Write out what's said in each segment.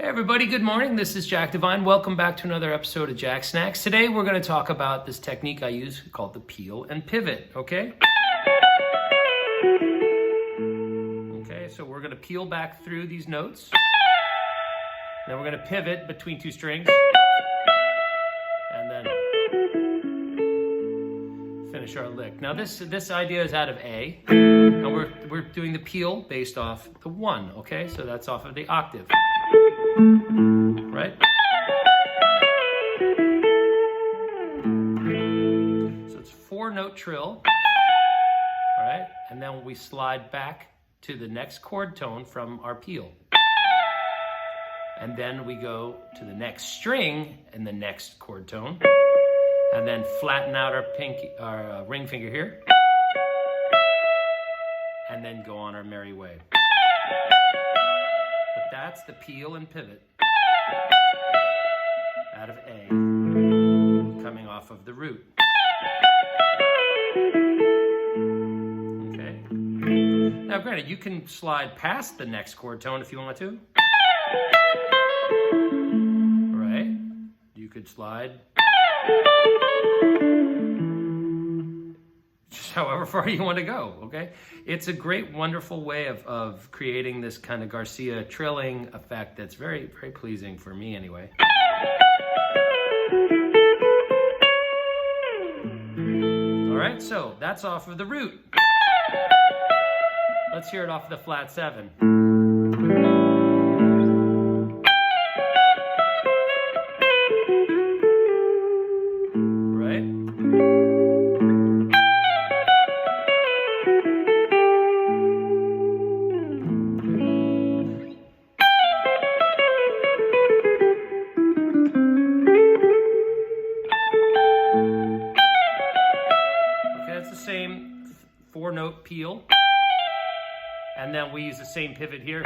Hey everybody, good morning. This is Jack Devine. Welcome back to another episode of Jacksnax. Today we're going to talk about this technique I use called the peel and pivot, okay? Okay, so we're going to peel back through these notes. Then we're going to pivot between two strings. And then finish our lick. Now this idea is out of A. And we're doing the peel based off the 1, okay? So that's off of the octave. Right? So it's 4-note trill, right? And then we slide back to the next chord tone from our peel. And then we go to the next string and the next chord tone. And then flatten out our ring finger here. And then go on our merry way. But that's the peel and pivot out of A, coming off of the root. Okay. Now granted, you can slide past the next chord tone if you want to. Right? You could slide just however far you want to go, okay? It's a great, wonderful way of creating this kind of Garcia trilling effect that's very, very pleasing for me anyway. All right, so that's off of the root. Let's hear it off of the flat 7. Same 4-note peel, and then we use the same pivot here.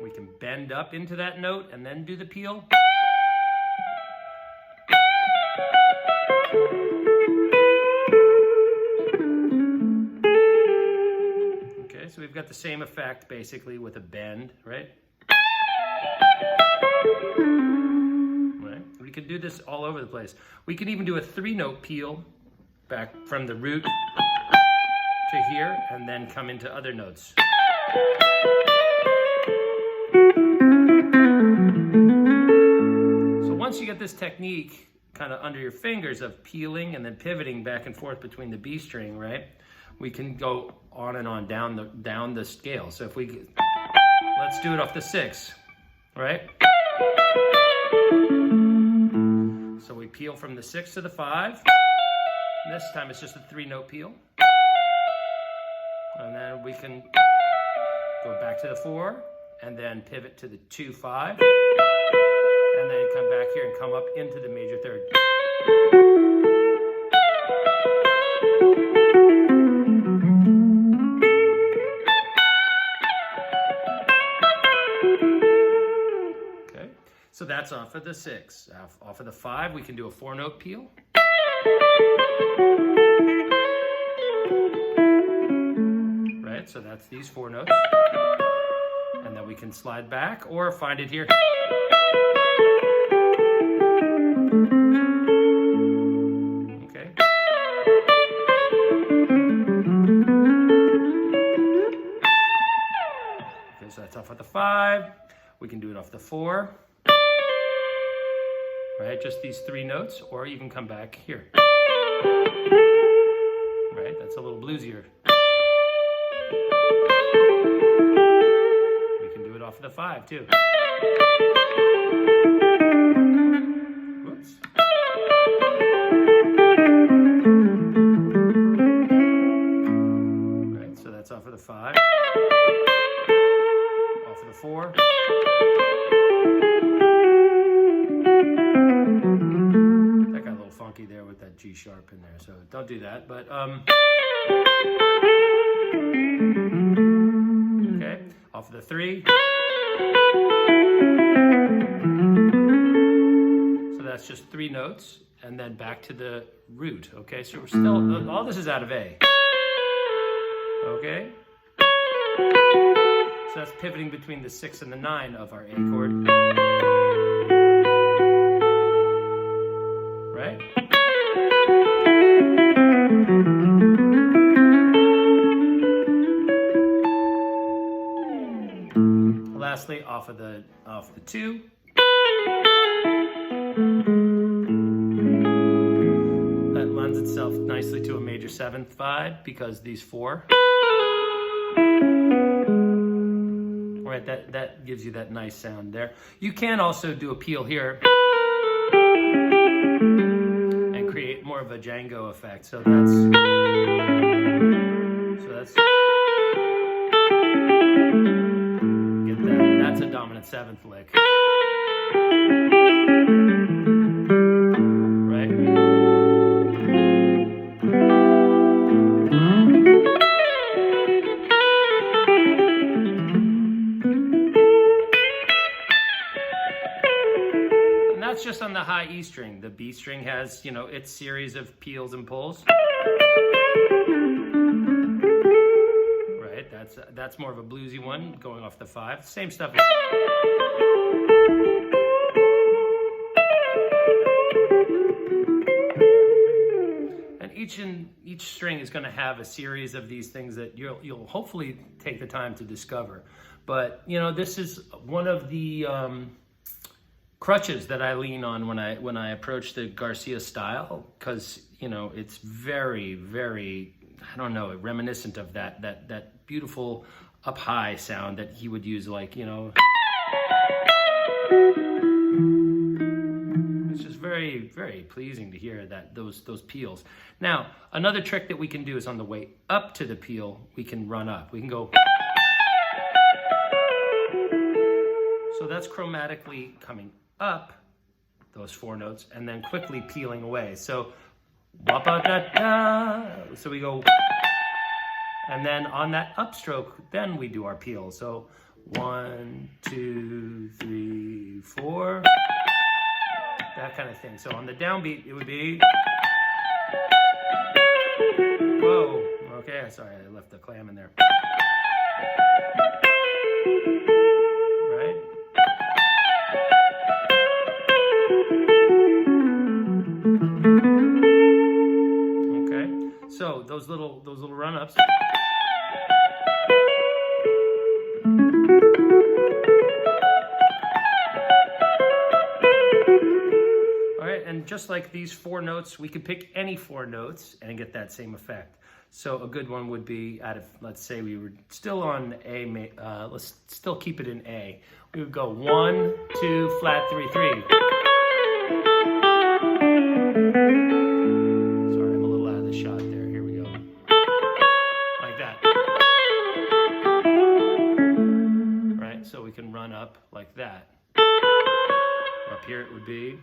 We can bend up into that note and then do the peel. Okay, so we've got the same effect basically with a bend, right? Right. We can do this all over the place. We can even do a 3-note peel back from the root to here and then come into other notes. So once you get this technique kind of under your fingers of peeling and then pivoting back and forth between the B string, right? We can go on and on down the scale. So if let's do it off the 6, right? So we peel from the 6 to the 5. This time it's just a 3-note peel. And then we can go back to the 4 and then pivot to the 2, 5. And then come back here and come up into the major third. So that's off of the 6. Off of the 5, we can do a 4-note peel. Right, so that's these 4 notes. And then we can slide back or find it here. Okay. Okay, so that's off of the 5. We can do it off the 4. Right, just these 3 notes, or even come back here. Right, that's a little bluesier. We can do it off of the 5 too. Whoops. Right, so that's off of the 5. Off of the 4. There with that G sharp in there, so don't do that, but okay, off of the 3. So that's just 3 notes, and then back to the root, okay? So we're still, all this is out of A, okay? So that's pivoting between the 6 and the 9 of our A chord. Right? Lastly, off the 2. That lends itself nicely to a major 7th vibe because these 4. Right, that gives you that nice sound there. You can also do a peel here and create more of a Django effect. So that's get that. That's a dominant 7th lick. Right? That's just on the high E string. The B string has, you know, its series of peels and pulls. Right, that's more of a bluesy one going off the 5. Same stuff. And each string is going to have a series of these things that you'll hopefully take the time to discover. But, you know, this is one of the crutches that I lean on when I approach the Garcia style, because, you know, it's very, very, I don't know, reminiscent of that beautiful up high sound that he would use, like, you know. It's just very, very pleasing to hear that those peels. Now, another trick that we can do is on the way up to the peel, we can run up. We can go. So that's chromatically coming up those 4 notes and then quickly peeling away. So so we go, and then on that upstroke, then we do our peel. So 1, 2, 3, 4, that kind of thing. So on the downbeat, it would be, whoa, okay, sorry, I left the clam in there. Right? So those little run-ups. All right, and just like these 4 notes, we could pick any 4 notes and get that same effect. So a good one would be, out of, let's say we were still on A, let's still keep it in A. We would go 1, 2, flat, 3, 3. Sorry, I'm a little out of the shot there. So we can run up like that. Up here it would be.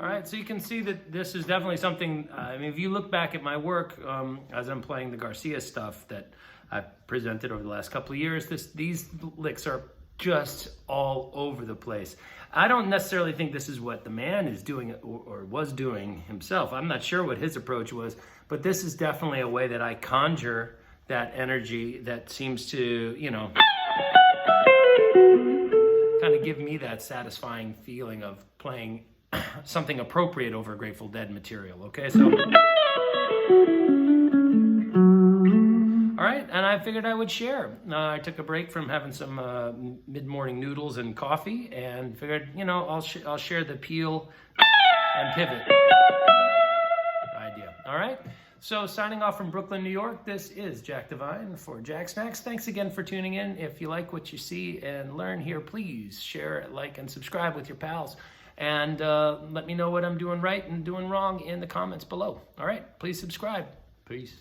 All right, so you can see that this is definitely something, I mean, if you look back at my work as I'm playing the Garcia stuff that I've presented over the last couple of years, these licks are just all over the place. I don't necessarily think this is what the man is doing or was doing himself. I'm not sure what his approach was, but this is definitely a way that I conjure that energy that seems to, you know, kind of give me that satisfying feeling of playing something appropriate over Grateful Dead material, okay? So, all right, and I figured I would share. I took a break from having some mid-morning noodles and coffee, and figured, you know, I'll share the peel and pivot idea. All right, so signing off from Brooklyn, New York, this is Jack Devine for Jacksnax. Thanks again for tuning in. If you like what you see and learn here, please share, like, and subscribe with your pals. And let me know what I'm doing right and doing wrong in the comments below. All right, please subscribe. Peace.